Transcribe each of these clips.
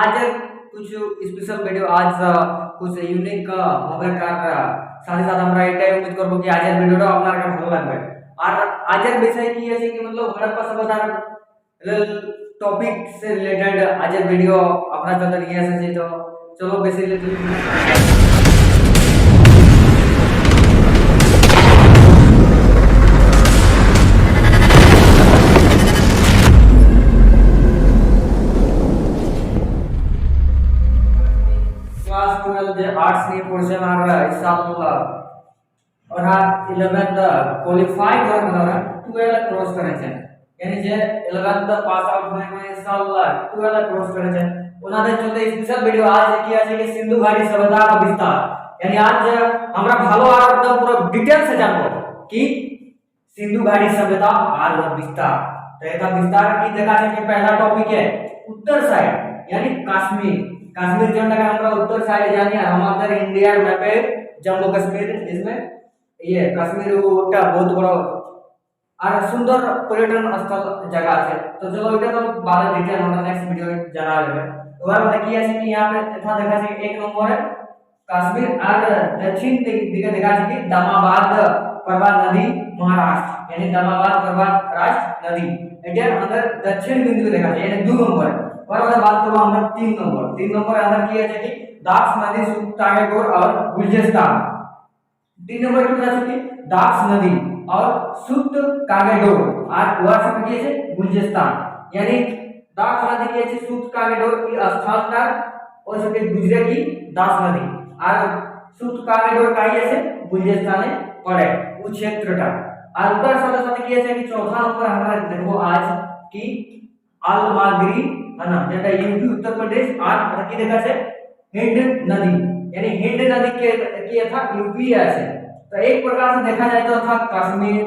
आज कुछ special video আজ कुछ ইউনিক হবে কার সাথে সাথে আমরা এটাই উম্মীদ করব কি আজের ভিডিওটা আপনার কাছে ভালো লাগবে। আর আজের বিষয় কি আছে কি मतलब হড়প্পা সভ্যতার টপিক से रिलेटेड আজের ভিডিও আপনার জন্য নিয়ে এসেছি। তো চলো বেশি ক্লাস 12 যে আর্টস নিয়ে পড়ছেন আর ইনশাআল্লাহ ওরা 11th क्वालिफाई করে ওরা 12 ক্রস করেছেন, यानी যে 11th পাস আউট হয়ে গেছে ইনশাআল্লাহ 12 ক্রস করেছেন ওনাদের জন্য স্পেশাল ভিডিও আজ কি আছে কি সিন্ধু ঘাটি সভ্যতা का विस्तार, यानी आज আমরা ভালো আর একদম পুরো ডিটেইলস এ জানবো कि सिंधु घाटी सभ्यता और विस्तार। तो इसका विस्तार की देखा है कि पहला टॉपिक है उत्तर साइड यानी कश्मीर। कश्मीर जो है हमरा उत्तर साइड जानी हमारे इंडिया मैपे जम्मू कश्मीर इसमें ये कश्मीर ওটা बहुत बड़ा और सुंदर पर्यटन स्थल जगह है। तो चलो এটা তো বারে ডিটেইল আমরা নেক্সট ভিডিও জানা যাবে। এবার देखिए আছে कि यहां पे था देखा है एक नंबर है कश्मीर और दक्षिण दिखे देखा है कि दामाबाद पर्वत नदी महाराष्ट्र, यानी दामाबाद पर्वत राष्ट्र नदी एटार अंदर दक्षिण बिंदु देखा है यानी 2 नंबर। और আমরা बात করব আমরা 3 नंबर। 3 नंबर अंदर কি আছে কি দাক্স নদী সুক্তাগেগোর और गुलजिस्तान। 3 नंबर কি আছে কি দাক্স নদী और सुत कागेडोर और ওয়ার সাথে কি আছে गुलजिस्तान, यानी दाक्स नदी की আছে सुत कागेडोर की स्थानটার ওর সাথে গুজরে কি দাস নদী और सुत कागेडोर का ही আছে गुलजिस्ताने पड़े वो क्षेत्रটা। और उधर साथ साथ কি আছে কি चौथा नंबर আমরা দেখব आज की अलमागरी है ना যেটা यूपी उत्तर प्रदेश और কি দেখা আছে हिंद नदी, यानी हिंद नदी के की था यूपी আছে। तो एक प्रकार से देखा जाए तो था कश्मीर,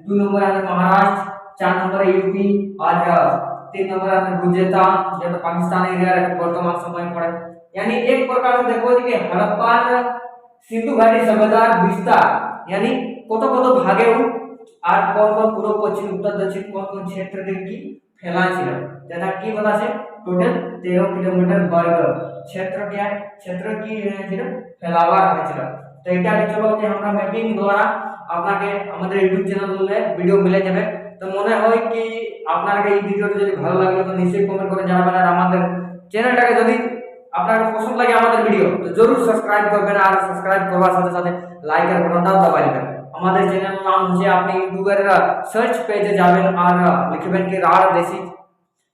2 नंबर है महाराष्ट्र, 4 नंबर है यूपी और 3 नंबर है गुजरात जो तो पाकिस्तान एरिया वर्तमान समय पड़े। यानी एक प्रकार से देखो कि हड़प्पार सिंधु घाटी सभ्यतार विस्तार यानी কত কত ভাগে আর কোন কোন পূর্ব পশ্চিম উত্তর দক্ষিণ কোন কোন ক্ষেত্রে কি ফেলা ছিল যেটা কি বলা আছে টোটাল 13 কিলোমিটার বর্গ क्षेत्र क्या है क्षेत्र की ছিল ফেলাওয়া হয়েছিল। তো এটা চলো যে আমরা ম্যাপিং দ্বারা আপনাকে আমাদের ইউটিউব চ্যানেলে ভিডিও মিলে যাবে। তো মনে হয় কি আপনাদের এই ভিডিওটা যদি ভালো লাগে তো নিশ্চয়ই কমেন্ট করে জানাবেন আর আমাদের চ্যানেলটাকে যদি আপনার পছন্দ লাগে আমাদের ভিডিও তো জরুর সাবস্ক্রাইব করবেন আর সাবস্ক্রাইব করার সাথে সাথে লাইকের বাটনটাও দবাই দিবেন। আমাদের চ্যানেল নাম হচ্ছে আপনি ইউটিউবের সার্চ পেজে যাবেন আর লিখবেন কি রাঢ় দেশি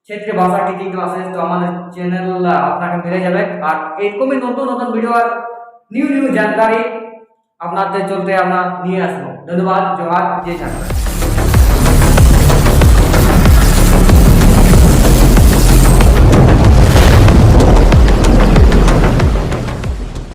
क्षेत्रीय भाषा की क्लासेस, तो हमारे चैनल আপনাকে মিলে যাবে। আর এরকমই নতুন নতুন ভিডিও আর নিউ জানকারি আপনাদের চলতে আমরা নিয়ে আসবো। ধন্যবাদ, জোহার, জয় চাকরা।